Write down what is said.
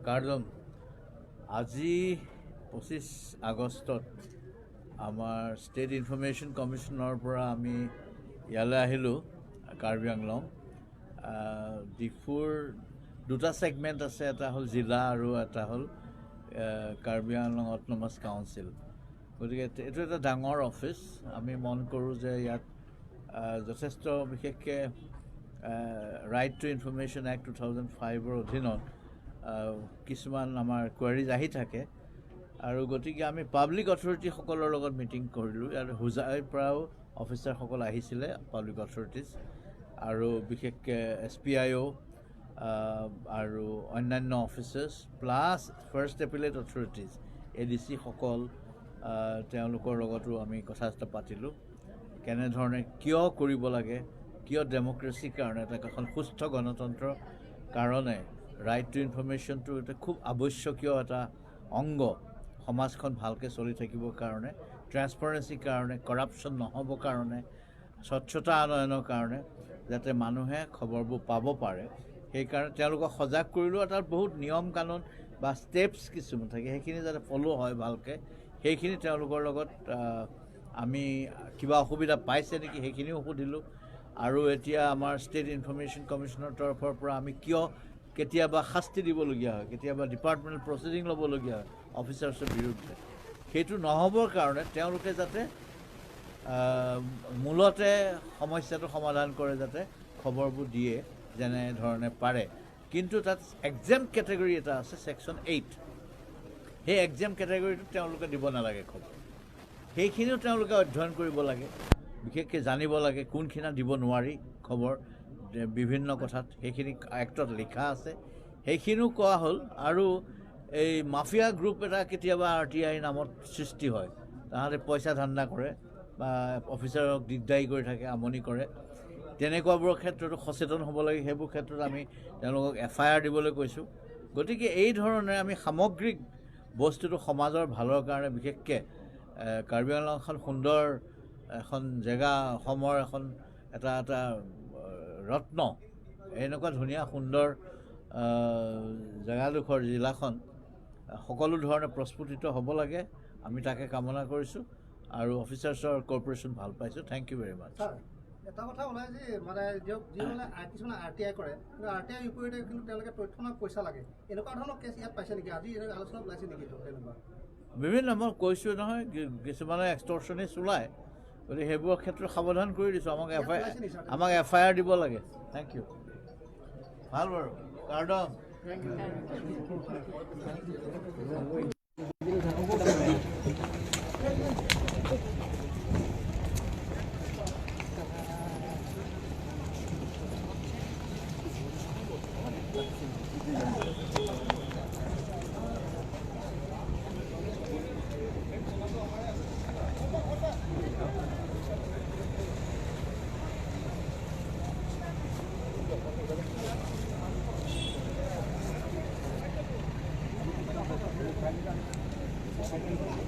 কাৰ্যম আজি 25 আগষ্টত আমাৰ ষ্টেট ইনফৰমেশ্যন কমিশ্যনৰ পৰা আমি ইয়ালৈ আহিলোঁ কাৰ্বি আংলং ডিফুৰ দুটা ছেগমেণ্ট আছে এটা হ'ল জিলা আৰু এটা হ'ল কাৰ্বি আংলং অট'নমাছ কাউন্সিল গতিকে এইটো এটা ডাঙৰ অফিচ আমি মন কৰোঁ যে ইয়াত যথেষ্ট বিশেষকৈ ৰাইট টু ইনফৰমেশ্যন এক্ট 2005ৰ অধীনত কিছুমান আমাৰ কোৱাৰিজ আহি থাকে আৰু গতিকে আমি পাব্লিক অথৰিটিসকলৰ লগত মিটিং কৰিলোঁ আৰু হোজাইৰ পৰাও অফিচাৰসকল আহিছিলে পাব্লিক অথৰিটিজ আৰু বিশেষকৈ SPIO আৰু অন্যান্য officers plus first appellate authorities ADC সকল তেওঁলোকৰ লগতো আমি কথা পাতিলোঁ কেনেধৰণে কিয় কৰিব লাগে কিয় ডেমক্ৰেচিৰ কাৰণে এখন সুস্থ গণতন্ত্ৰৰ কাৰণে ৰাইট টু ইনফৰমেশ্যনটো এটা খুব আৱশ্যকীয় এটা অংগ সমাজখন ভালকৈ চলি থাকিবৰ কাৰণে ট্ৰেন্সপাৰেঞ্চিৰ কাৰণে কৰাপশ্যন নহ'বৰ কাৰণে স্বচ্ছতা আনয়নৰ কাৰণে যাতে মানুহে খবৰবোৰ পাব পাৰে সেইকাৰণে তেওঁলোকক সজাগ কৰিলোঁ আৰু তাত বহুত নিয়ম কানুন বা ষ্টেপছ কিছুমান থাকে সেইখিনি যাতে ফ'ল' হয় ভালকৈ সেইখিনি তেওঁলোকৰ লগত আমি কিবা অসুবিধা পাইছে নেকি সেইখিনিও সুধিলোঁ আৰু এতিয়া আমাৰ ষ্টেট ইনফৰমেশ্যন কমিশ্যনৰ তৰফৰ পৰা আমি কিয় কেতিয়াবা শাস্তি দিবলগীয়া হয় কেতিয়াবা ডিপাৰ্টমেণ্টেল প্ৰচিডিং ল'বলগীয়া হয় অফিচাৰ্ছৰ বিৰুদ্ধে সেইটো নহ'বৰ কাৰণে তেওঁলোকে যাতে মূলতে সমস্যাটো সমাধান কৰে যাতে খবৰবোৰ দিয়ে যেনেধৰণে পাৰে কিন্তু তাত এক্সাম কেটেগৰী এটা আছে ছেকশ্যন 8 সেই এক্সাম কেটেগৰীটোত তেওঁলোকে দিব নালাগে খবৰ সেইখিনিও তেওঁলোকে অধ্যয়ন কৰিব লাগে বিশেষকৈ জানিব লাগে কোনখিনা দিব নোৱাৰি খবৰ বিভিন্ন কথাত সেইখিনি এক্টত লিখা আছে সেইখিনিও কোৱা হ'ল আৰু এই মাফিয়া গ্ৰুপ এটা কেতিয়াবা RTI নামত সৃষ্টি হয় তাহাঁতে পইচা ধান্দা কৰে বা অফিচাৰক দিগদাৰী কৰি থাকে আমনি কৰে তেনেকুৱাবোৰৰ ক্ষেত্ৰতো সচেতন হ'ব লাগে সেইবোৰ ক্ষেত্ৰত আমি তেওঁলোকক FIR দিবলৈ কৈছোঁ গতিকে এই ধৰণে আমি সামগ্ৰিক বস্তুটো সমাজৰ ভালৰ কাৰণে বিশেষকৈ কাৰ্বি আংলং এখন সুন্দৰ এখন জেগা অসমৰ এখন এটা ৰত্ন এনেকুৱা ধুনীয়া সুন্দৰ জেগাডোখৰ জিলাখন সকলো ধৰণে প্ৰস্ফুটিত হ'ব লাগে আমি তাকে কামনা কৰিছোঁ আৰু অফিচাৰ্ছৰ কৰ্পৰেশ্যন ভাল পাইছোঁ থেংক ইউ ভেৰি মাছ এটা কথা ওলাই যে মানে যিসকলে কিছুমানে RTI কৰে কিন্তু RTI বিপৰীতে কিন্তু তেওঁলোকে তথ্যমূলক পইচা লাগে এনেকুৱা ধৰণৰ কেছ ইয়াত পাইছে নেকি আজি আলোচনা ওলাইছে নেকি তেনেকুৱা বিভিন্ন মই কৈছোঁ নহয় কিছুমানে এক্সটৰ্চনিষ্ট ওলায় গতিকে সেইবোৰৰ ক্ষেত্ৰত সাৱধান কৰি দিছোঁ আমাক FIR দিব লাগে থেংক ইউ ভাল বাৰু কাৰ্ডম Thank you.